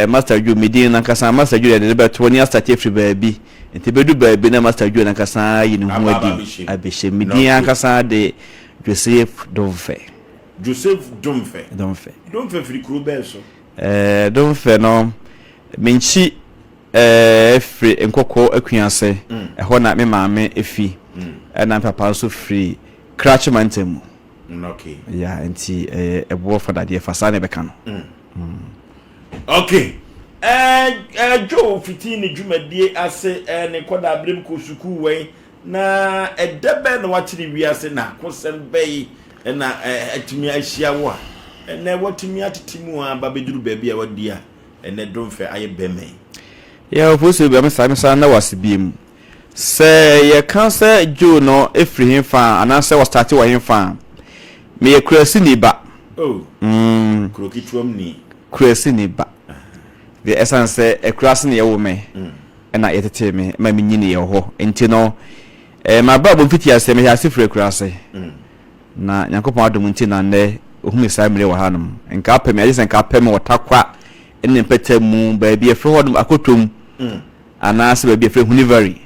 master ju medin na kasa master ju de be to ni start free baby enti bedu baby na master ju na kasa yi ni hu adi abehye medin an kasa de Joseph Domfe free crew be so Domfe no menchi free enkoko akuase ho na me maame efi na papa so free Cratch Mountain. Okay. Yeah, enti ebo for that fasa na be kan. Okay. Joe fitini dwumadie ase ne koda abrem ko suku wen na edebe na watiri wiase na kosem bei na atimi ahia wo a na watimi atetimu a babeduru baabi a wadi a ne Domfe aye beme. Yeah, ofosu be amsa na wasibiem. Se ye kan se Joe no efri hin fa anase was start wa hin fa. Me ye kurasi ni ba. Oh. Krokitwam ni. Kurasi ni ba. The essence kurasi ni ye wo me. Na ye tete me ma nyini ye ho. Enti no ma babo fiti ase me ya sifre kurasi. Na Yakopon adom nti na ne ohumi sai mire wa hanum. Enka pem ya jisen ka pem wotakwa enne petemu ba bi efre hodum akotom. Anase ba bi efre hunivari.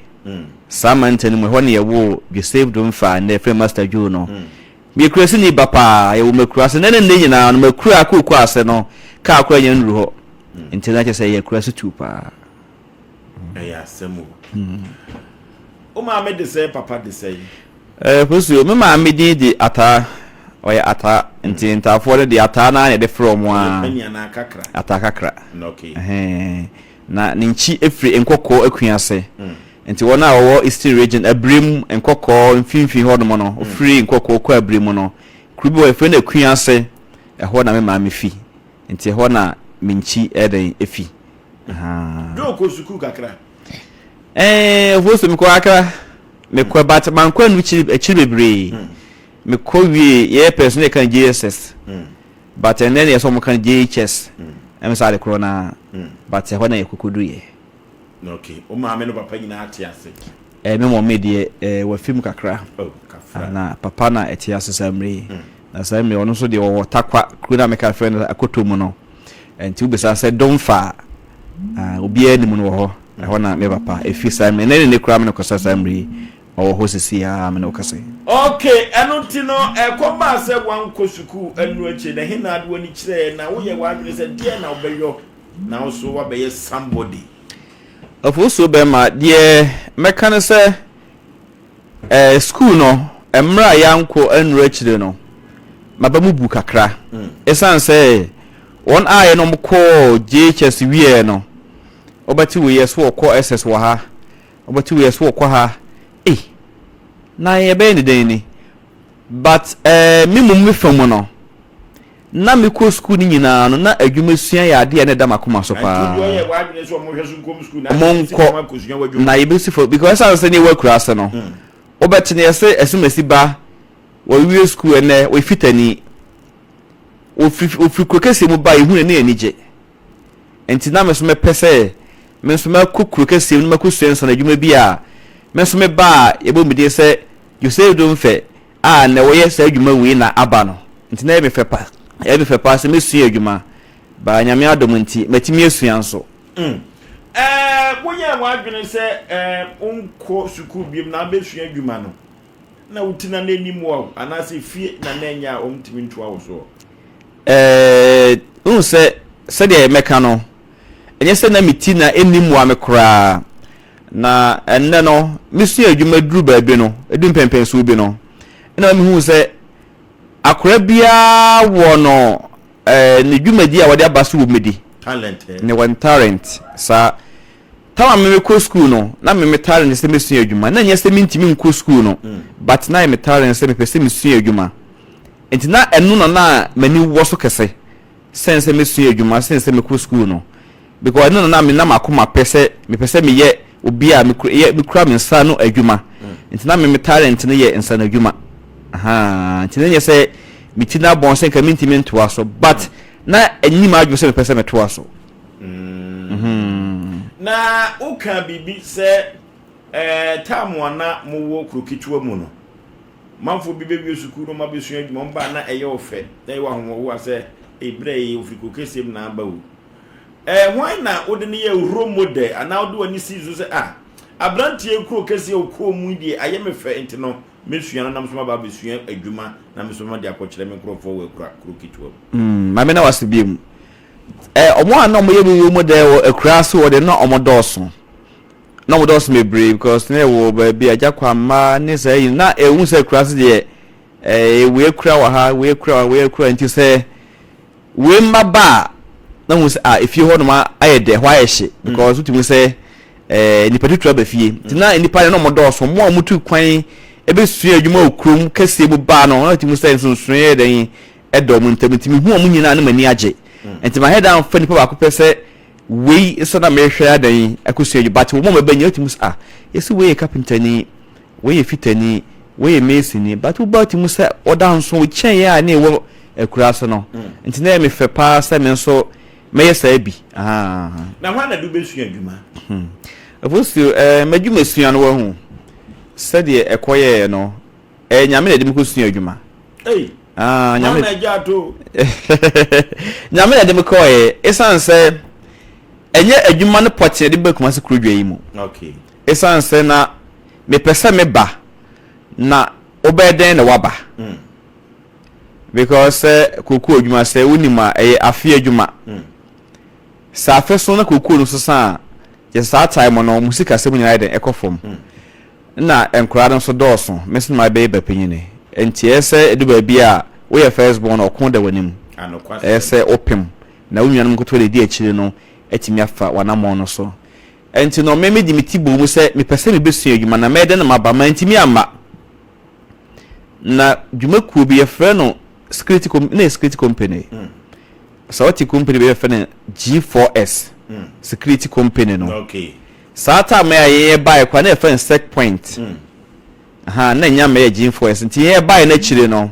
Samantha ni ho ne ye wo Joseph Domfa na efre Master Joe no. Me kurasi ni bapa ye wo mekurasi ne nyina no mekura akoko ase no ka akwa nya nru ho. Nti na che ye kurasi tupa. Ya semu. O ma me de say papa de say. Pusu me ma me di ata oya ata nti ntafo de ata na ye de from a. Na kakra. Ata kakra. Okay. Na ninchi efri enkoko akuase. Nti wona wo Eastern region abrim enkoko mfimfi hodom no free enkoko ko abrim no krubi wo efre na akuase ho na me ma me fi nti ho na minchi eden efi do ko suku kakra wo so me ko akra me ko batman ko anu chi bebre me ko wie ye person e kan JSS but then ye so mo kan JHS em sa de corona but ho na ye kokodu ye. Okay. O ma me no papa nyina ate ase. Me mo me de wa film kakra. Oh, kafra. Na papa na ate ase samre. Na samre ono so de wo takwa kuna me ka friend akotomu no. Enti ubisa se Domfa. Obi ani mu no ho. Ho na me papa efi samre. Ne kura me no kosa samre. O ho sisi ya me no kase. Okay, enunti no ekoma se wan kosuku anu achi na hina ado ni kire na wo ye wa adwene se die na obeyo na wo so wa be somebody. Ofuso be ma de mekane se school no emra yanko anu achire no mabamu bu kakra esan se won aye no mko JHS wie no obati we yes wo ko SS wo ha obati we yes wo ko ha na ye be ni den ni but mi mum famu no na me ko school ni nyina no na adwuma sua ya de ne da makoma so pa na ye be sifo because I say ni work class no obeti ne say esimesi ba wo wie school ene wo fitani ofri krokese mu ba ehunu ne anije enti na me so me pese me so me krokese mu makosua nso na adwuma bi a me so me ba ye bo mede se Joseph Domfe na wo ye se adwuma wi na aba no enti na ye be fepa se me sua adwuma ba nyame adom nti matimi asua nso wonya wa adwene se onko suku biem na be sua adwuma no na wutina na enimu wo anase fie na na nya omtimi ntoa wo so se de meka no enye se na miti na enimu wa mekora na enne no misua adwuma duru ba bi no edu pempen so bi no na me hu se akora bia wo no ne dwumadi a wode abaso wo medi talent ne one talent sa tawa me ko school no na me talent se mesua adwuma na nya se mintimi nko school no but na me talent se me pese mesua adwuma enti na enu na mani wo so kese sense mesua adwuma sense me ko school no because enu na me na makoma pese me pese me ye obi a me kura me nsa no adwuma enti na me talent ne ye nsa na adwuma enti na nya se mitina bon sen ka mintimi ntoa so but na enyi ma adwo se me pese me toa so na uka bibi se tamu na muwo krokitwa mu no manfo bibe sukuru ma besua adwuma mba na eye ofe na ye wa howo wa se ebrei ofriko kesem na aba wo why na odeni ye role model and now do any season say abrantie kro kese okro mu die ayeme fe enti no mesua no nam so ba besua adwuma na mesoma de akọkire me nkrofo we kro kitwo ma me na wasebiem omo ana mo ye role model akura so wo de na omo dọọso na mo dọọso me brave because na wo ba bi ajakwa ma ne say na ehun say akura so de we kura wa ha we kura enti say we maba na mo say if you hold ma ayede hwa ehye because utimi say nipa tutu abafie tina nipa no mo dọọso mo amutu kwan ebe sua adwuma okrum kase bu ba no na utimi say sunsun den edom ntamtimi hu omu nyina na mani age enti ma head down fa nipa ba ko pese we so na me hwea den akusua adwuma but mo mabanya utimi say yesi we carpenter ni we fitani we mason ni but wo utimi say oda nso chen ya na ewo akura so no enti na me fe pa say me nso me yesa bi na hwa na du be sua adwuma abusu madwuma sua no wo hu sede ekoye no nyame na de me sua adwuma nyame na jato nyame na de me koye esanse enye adwuma no pote de be kuma se kurudwa yi mu okay esanse na me pese me ba na obeden na waba because koku adwuma se wonima afi adwuma sa afeso na koku no so sa je sa time no musika se munya den ekofom na enkura no so dọọso mesin ma be bapanyine enti ese edu ba bia we ye first born okon da wanim ese opim na wunyanum koto le di akire no etimi afa wanamo no so enti no me di mitibo mu se me pese me besu adwuma na me de na maba ma enti mi ama na dwuma ku bi ye frɛ no security company so what company be frɛ no G4S security company no okay sata me aye buy kwa na frɛ sec point na nya me G4S nti ye buy na chire no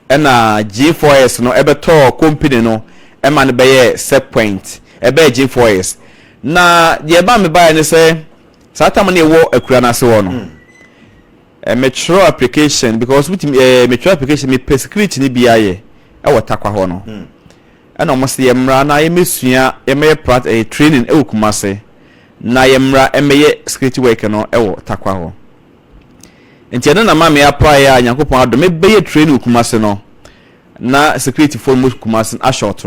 na G4S no ebeto company no e ma no be ye sec point ebe G4S na ye ba me buy ne say sata me wo akura na se wo no metro application because with metro application me security ni bia ye e wotakwa ho no na omo se yemra na ye mesua ye me training e wokumase na yemra e me security work no e wotakwa ho enti na ma me apply ya Nyankopon ado me be ye training wokumase no na security for mo wokumase a short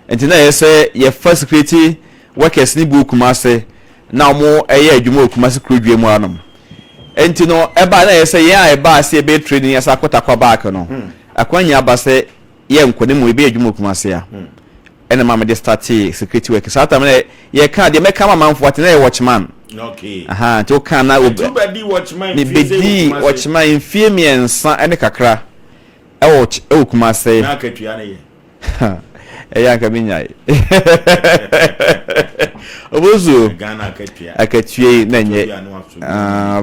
enti na ye say ye first security workers ni bu wokumase na omo ye adwuma wokumase krodwe mu anom enti no eba na ye say ye eba se be training ya sakota kwa back no akwanya aba se ye nkone mu ebe adwuma kumase ya ena ma me de start security work sa ta me ye ka de me ka ma manfo ate na ye watchman okay to kan na obi watchman me bedi watchman fie miensa ene kakra e kumase na akatua na ye ya ka minyai obozu Ghana akatua na nye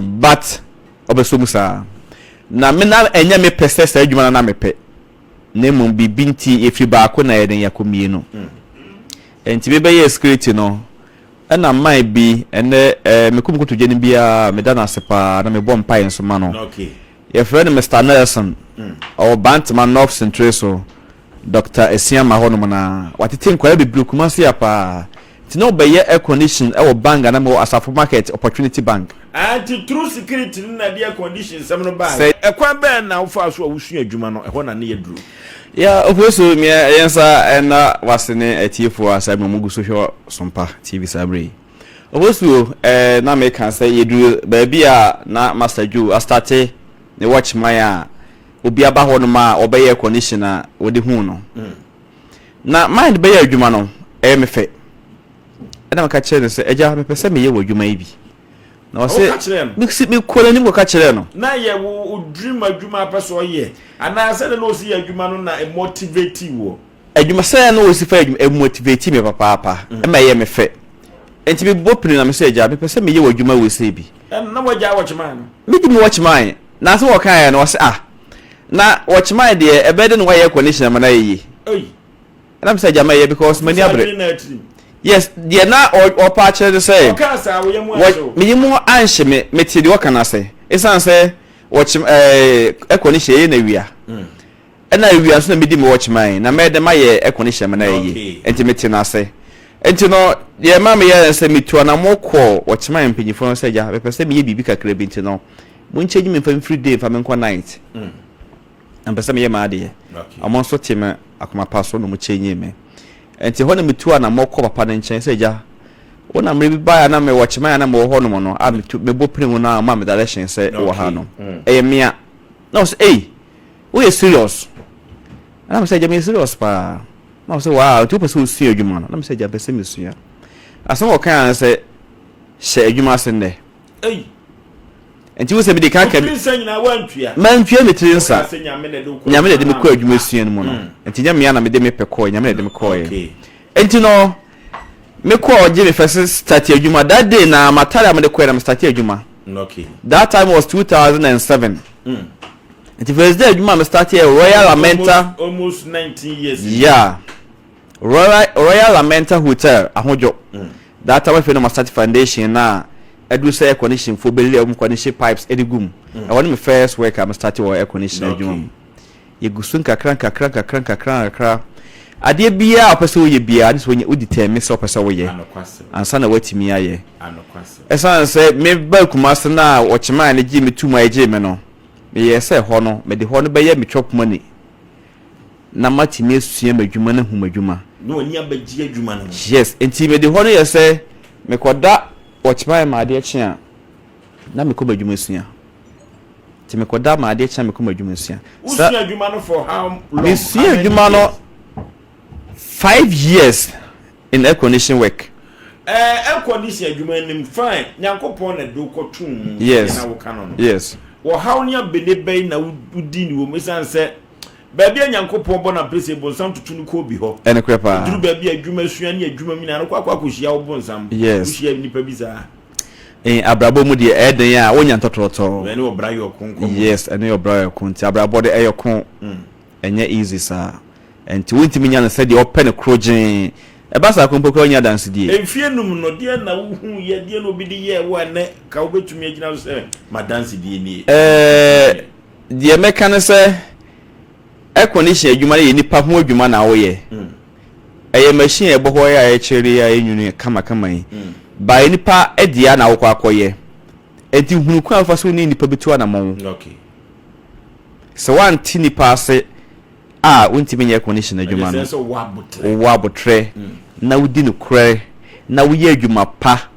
but obeso musa na me na enya me pese sa adwuma na me pe nemu bibinti efi ba ko na yeden yakomie no enti be ye security no na mai bi ene mekum kuto geni bia me dana sepa na me bom pai nso ma no okay ye friend Mr Nelson o Bantman North Central so Dr Esiama hono na watete nkwaya bibru kuma se apa ti no be ye air condition e wo bank na me Asafo Market Opportunity Bank anti true security na dia condition sem no ba ekwa be na wo fa so awusu adwuma no ehona ne yedru ya ofoso me yensa na wasene atiefo asabe mugu so hwo SOMPA TV sabre ofoso na me kan say yedru ba bia na Master Joe a start ne watch my obi aba ho no ma obeye condition a wodi hu no na mind be adwuma no me fe na maka kire se eja me pese me ye wadwuma yi bi na wase mi kola ni mo ka kire no na ye wo dream adwuma peso ye ana se no si adwuma no na motivate wo adwuma se no si fa adwuma motivate me papa e ma ye me fe enti bi bopini na me se eja me pese me ye wadwuma wo se bi na waja watchman mi di mo watchman na so wo kan ya no wase na watchman de ebe de no wa ye condition ma na yi na me se eja ma ye because mani abre yes dia na o pa chere say okay sa wo yemu aso me yemu anhye me ti de waka na say esan say watch ekoni hye na wia na wia so na me di me watchman na me de ma ye ekoni hye na yi enti me ti na say enti no ye ma me ye se mitu na mokọ ochima mpanyifo no se ja be se me ye bibi kakra bi enti no munche nyime fa free day fa me nkọ night ampese me ye ma ade amon so time akoma paso no mu chenye me enti ho na mitu na mokọ papa na nchen se ja wona mre bi ba na me ochima na me ho no mo no a me bo prim na ma me direction se wo ha no e mia no say hey we serious and I'm say ja me serious pa na say wow tu person see adwuma no na me say ja person me sua asan o kan say she adwuma sen de hey enti wo say me de kan ka man tua me trinsa nyame de me ko adwuma sua no mo no enti nyame na me de me peko nyame de me ko ye enti no me ko oje me first start adwuma that day na matara me de ko na me start adwuma okay that time was 2007 It was there you start here Royal Lamenta almost 19 years yeah Royal Lamenta Hotel ahojo that time we no start foundation na edu say air condition for beli am condition pipes edigum I want me first work am start air condition adwuma ye gusun kakran ade bia opese wo ye bia ni so wo determine so opese wo ye ansa na watimi aye esa say me ba kumase na ochima na gi me tuma eje me no me say ho no me de ho no be ye me chop money na matimi esua madwuma na humadwuma no ani abagi adwuma no yes enti me de ho no ye say me koda ochima ma ade chia na me ko madwuma esua ti me koda ma ade chia me ko madwuma esua usua adwuma no for how long me esua adwuma no 5 years in air condition work air condition adwuma nim fine nyankopon na do kotum yes na wo kanon yes wo how nya benebe na udi ni wo mesan se baabi nyankopon bo na place bo nsam tutunu ko bi ho ene krepa duru baabi adwuma sua ne adwuma mi na kwa kohia wo bo nsam kohia nipa bi za abrabo mu de eden ya wonya ntototo ene obra yo konko yes ene obra yo konti abrabo de eyokon enye easy sa enti wontimi nya na se de open crogen e ba sa kompoko nya dance die enfie num no de na wo hu ye de no bi de ye wo ne ka wo betumi agina so ma dance die ni de meka ne se air condition adwuma ye nipa ho adwuma na wo ye eye machine e boho ya e chiri ya enyunu kama yi ba nipa edia na wo kwakoye enti hunu kwa fa so ni nipa betu na mo okay so one tini pass untimi nye condition adwuma no so wabotre na wudi no kure na wuye adwuma pa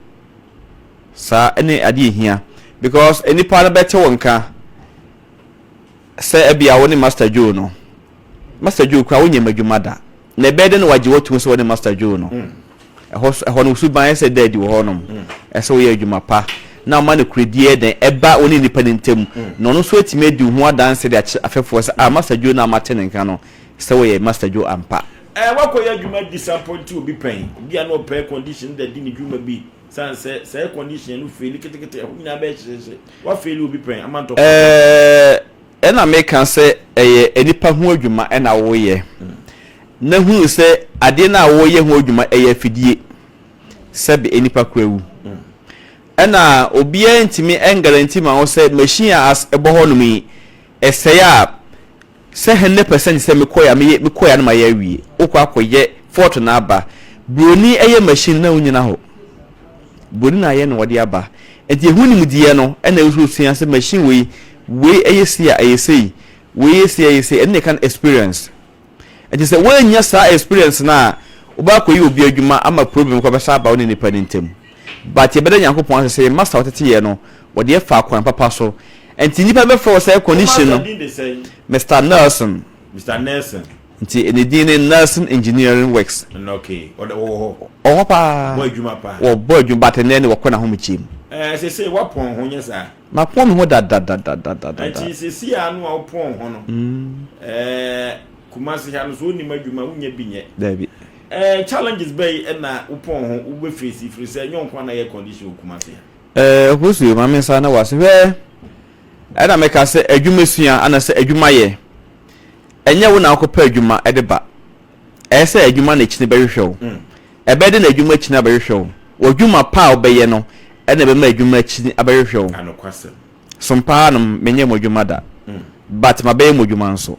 sa ene ade hia because any pa na bete wonka say ebia woni master Joe no master Joe kwa wonye madwuma da na ebede no waje wotu so woni master Joe no ho no suban say daddy wo honom so wuye adwuma pa na ma no kredie den eba woni nipa ntem no no so etime edi ho adanse de afefo se master Joe na matene nka no se wo ye master Joe ampa wakoya adwuma disappoint obi pen bia no pay condition that di ni dwuma bi san say condition no fail ketekete nyina be chese wa fail obi pen amanto ena make can say enipa ho adwuma ena wo ye na hu se ade na wo ye ho adwuma afidie sabe enipa kwawu ena obia ntimi guarantee ma wo say machine as ebo ho no mi eseya se 100% se me koya na ma ya wie okwa akoye fortune na aba broni eye machine na unyina ho broni na ye no wode aba enti ehuni mudie no ena ususia se machine we eye sia eye sei we eye sei ene kan experience enti se we nya sa experience na oba koyi obi adwuma ama problem ko be sa ba woni ni panintem but ye beda nyankopon se master wotete ye no wode ye fa kwan papa so enti nipa be for say condition no Mr. Nelson nti enedine Nelson Engineering Works okay pa boy adwuma pa wo boy adwuma batene wo kona ho mchim se wapon ho nya sa ma pon ho da enti se anu a wopon ho no kumasi ha no so ni madwuma unya binye dabi challenges bay na wopon ho wo be face free say nyonkwa na air condition kumasi hosu ma me sa na wase ena meka se adwuma sua ana se adwuma ye enye wo na akopa adwuma edeba se adwuma na chine behwehwe ebede na adwuma chine behwehwe odwuma pa obeye no ena be ma adwuma chine abehwehwe anokwase sompa no menye modwuma da but mabe modwuma nso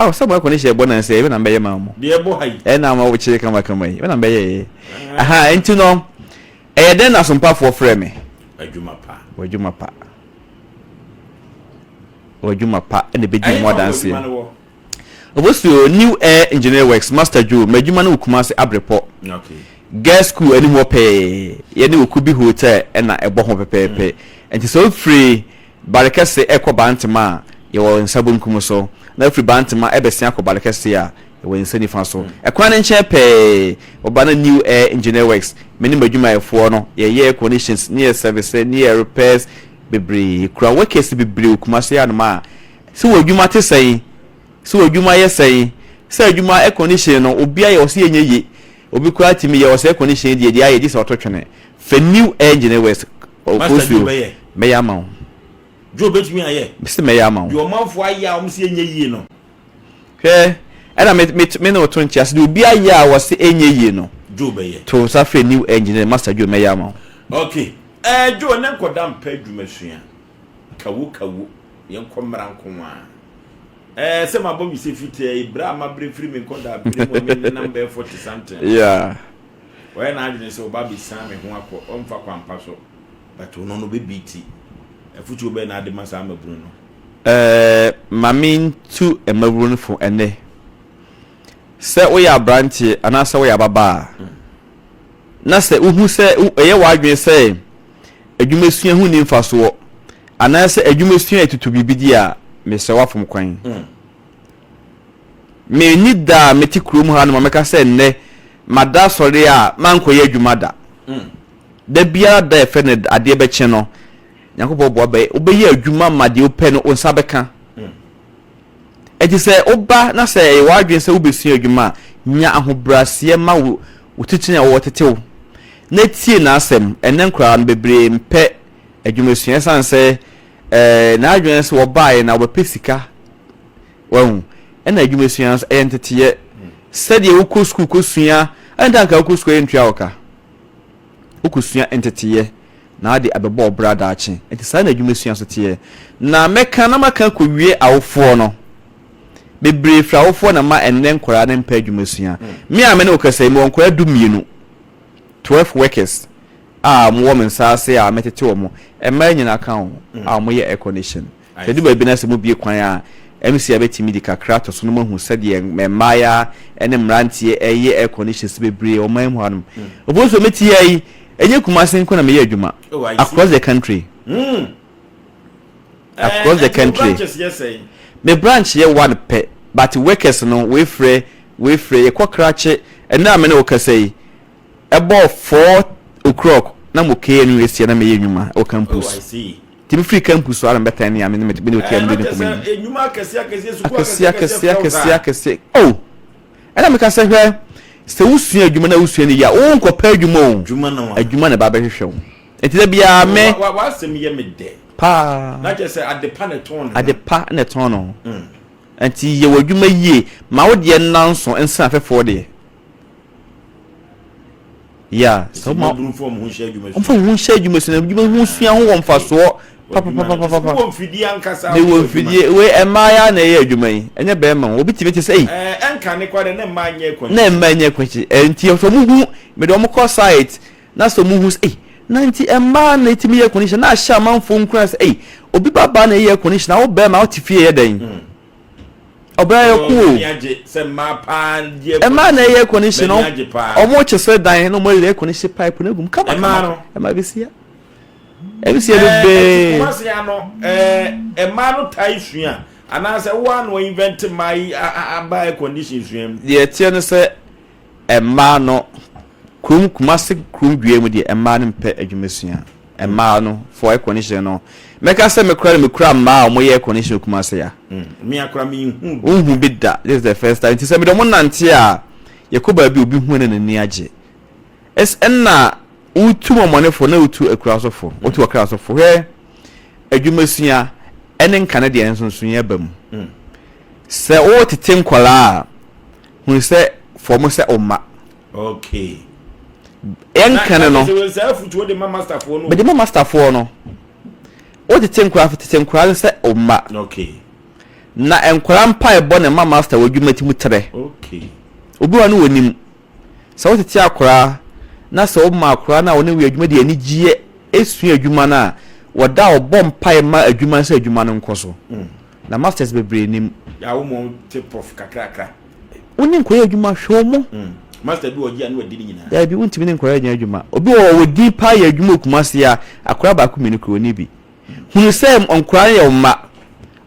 oh some ko ni she bo na say e na be ye ma mo de ebo hai e na ma wo chire kama kama yi e na be ye aha enti no e den na SOMPA for frame me adwuma pa and the big more dance obosu new air engineer works master Joe madwuma na Kumasi Abreport okay girls school any more pay ye ne okubi hotel e na ebo ho pepepe enti so free barekase ekọ bantama ye wo nsabun kumuso na free bantama ebesia akọ barekase a ye wo nsani fa so ekwan ne nche pe obana new air engineer works meni madwuma efo no ye air conditions near service near repairs bebre kura workers bebre Kumasi anuma so wadwuma te sai so wadwuma ye sai so wadwuma air condition no obi aye ose yenye obi kura timi ye ose air condition die aye di so ototwene for new air engineer works okosu me ya ma Joe betumi aye Mr. me ya ma yo manfo aye a omse enye yie no hwe era me no to nchiase de obi aye a wose enye yie no Joe be ye to sa for new engineer master Joe me ya ma okay Joe ne kodam pa dwumasua kawu yen komra nkonwa se mabom mi se fite ibra ma bre free me koda bre mo me number 40 something yeah why na adwene se oba bi san me ho akọ omfa kwampa so but ono no be biti efutu obe na ade masa amabru no mamin tu emabru no fo ene se wo ya branch ana se wo ya baba na se uhu se eye wadwen se adwumesua hu ni mfaso ana se adwumesua etutu bibidi a me se wafom kwan me ni da meti krom ha no meka se nne mada sori a mankoye adwuma da da bia da efe ne ade be che no nyakopo bo ba obeyi adwuma made ope no onsa beka edi se oba na se wadwen se obesua adwuma nya ahobrase ma wotitine wo tetew na tie na asem enen kra no bebre mpe adwumesua sanse na adwen se wo bae na wo pesika wahu ena adwumesua entete said ye uko school kosua anda ka uko school entwa oka ukosua entete na ade abebo Obra da achi enti sa na adwumesua so tie na meka na maka ko wie awofo no bebre fra awofo na ma enen kwara ne mpa adwumesua me a me ne okasa mi wonkora du mienu 12 workers mo woman sa se a metete wo mo e ma nyina kan mo ye air condition se di ba bi na se mo bie kwan a MC abetimi di kakra to so no mahu sede memaya ene mrantie eye air conditions bebre o man hu anum oboso meti yi enye Kumasi nko na me ye adwuma across the country across the country me branch ye one pe but workers no we free ye kwokrache ena me na okasai ebo 4 o'clock na mo ke enu esi na me ye adwuma o campus I see Timi free campus so aran betan ya me no tie am de ko me enyuma akese akese oh ana me ka se hwe se usua adwuma na usua ni ya o nko pa adwuma na ba be hwehwe wo enti da bia me wa asem ye me de pa na je se adepa ne ton no enti ye wadwuma yie ma wo de nanso ensa afefo de ya so ma form hu hye adwuma so hu hye adwuma so na adwuma hu sua ho womfaso papa wo mfidi ankasa ne wo mfidi we emaya na ye adwuma yi enye be ma obi tibeti say enka ne kwade na manye kwanchi na manye kwanchi enti so mu hu me do mo call site na so mu hu na enti emma na timi ye condition na sha manfo nkura say obi baba na ye condition na wo be ma wo tifie ye den Obra ye ku se ma pa ye emma na ye condition no omo chese dan no mo le condition pipe na gum kama emma bisia ebisi be Kumasi ano emma no tai sua ana se one no invent my air condition sua ye tie no se emma no Kumasi due mu de emma no mpe adwumesua emma no for air condition no meka se me kura ma o ye condition Kumasi ya me akura me hu bidda this is the first time ti se me do mo nante a yakoba bi obi hu na nani age es enna utu monefo na utu akurasofo utu akurasofo he adwumesua ene nkane de ensonso ye bam se o tete nkwala hu se form se oma okay enkane no se futu de mama staff no be de mama staff no o tete nkwala se oma okay na enkwara mpa ebo ne ma master wadwuma ti mutere okay obi wa no wonim sa wotete akora na sa obma akora na woni wi adwuma de ani gie esu adwuma na wada obom pa ma adwuma sa adwuma no nkoso na masters bebre nim ya wo mo te prof kakra woni nkoya adwuma hwo mo master bi ogi anu adi nyina ya bi wonti ne nkoya adwuma obi wo wodi pa ya adwuma kumase ya akora ba ku mini ko ni bi hunu sem onkora ya omma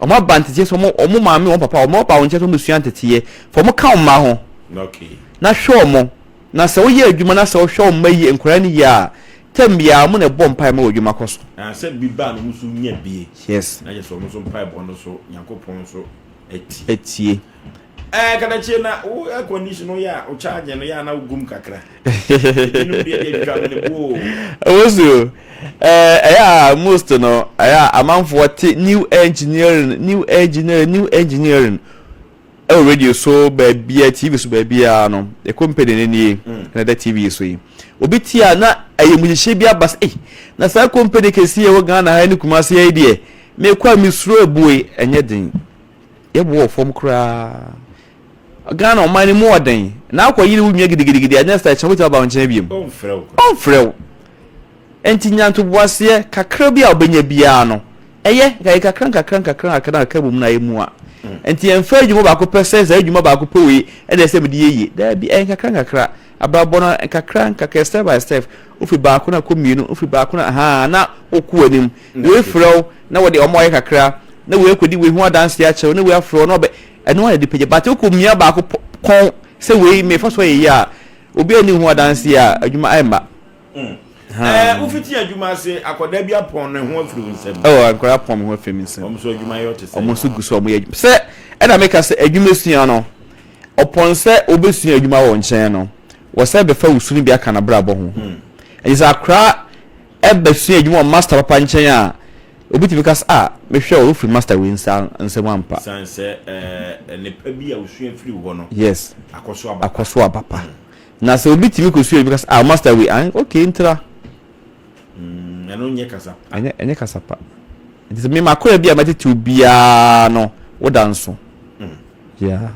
ọmọ bantije so ọmọ maame wọn papa ọmọ pa wọn nche so mo suan teteye fo mo ka ọmma ho okay na hwe mo na se wo ye adwuma na se wo hwe ọmma yi enkora ni ya tambia mo na bọ mpa ma adwuma koso se bi ba no musu nya bie yes na je so mo so mpa bo no so yakopon so etie kada che na o air condition ya o charge no ya na ugum kakra inu bi e dwa ne bo ozo aya most no aya amanfo te new engineering radio so baby TV so baby no e company ni na da TV so yi obi tia na ayemuyehye bi abas na sa company kesi e wo Ghana ha ni kumase ya die me kwa misro ebuwe enye den yebo form kra Ghana o mani mo den na akwa yiri wunye gidigidi anya sta cha wuta ba wonche biem on frew enti nyanto boase kakra bia obenya bia no eye ga kakra aka bum na yemu a enti emfa adwuma ba ko pese za adwuma ba ko pewe e de se me de yeye da bi en kakra abrabo no kakra step by step ofi ba ko na komienu ofi ba ko na ha na oku anim we frew na wo de omoye kakra na we kodi we hu adanse ya chew na we afro no be eno ya de peje ba te ko mia ba ko kon se we me fa so ye ya obi ani hu adanse ya adwuma ai ma ufiti adwuma se akoda bia pon ne ho afiri nsem akoda pon ho afiri nsem omso adwuma yo te se omso guso omo ye se e na make se adwuma sua no opon se obesua adwuma wo nchen no wo se be fa usuni bia kana brabo ho is akra e be sua adwuma master papa nchen a obiti because me hwe o free master we nsem ampa sanse ne pa bia usua free ho no yes akoso papa na se obiti mi ko sua because master we okay intra eno nye kasa enye kasa pa it is me makora bia matete bia no wo danso yeah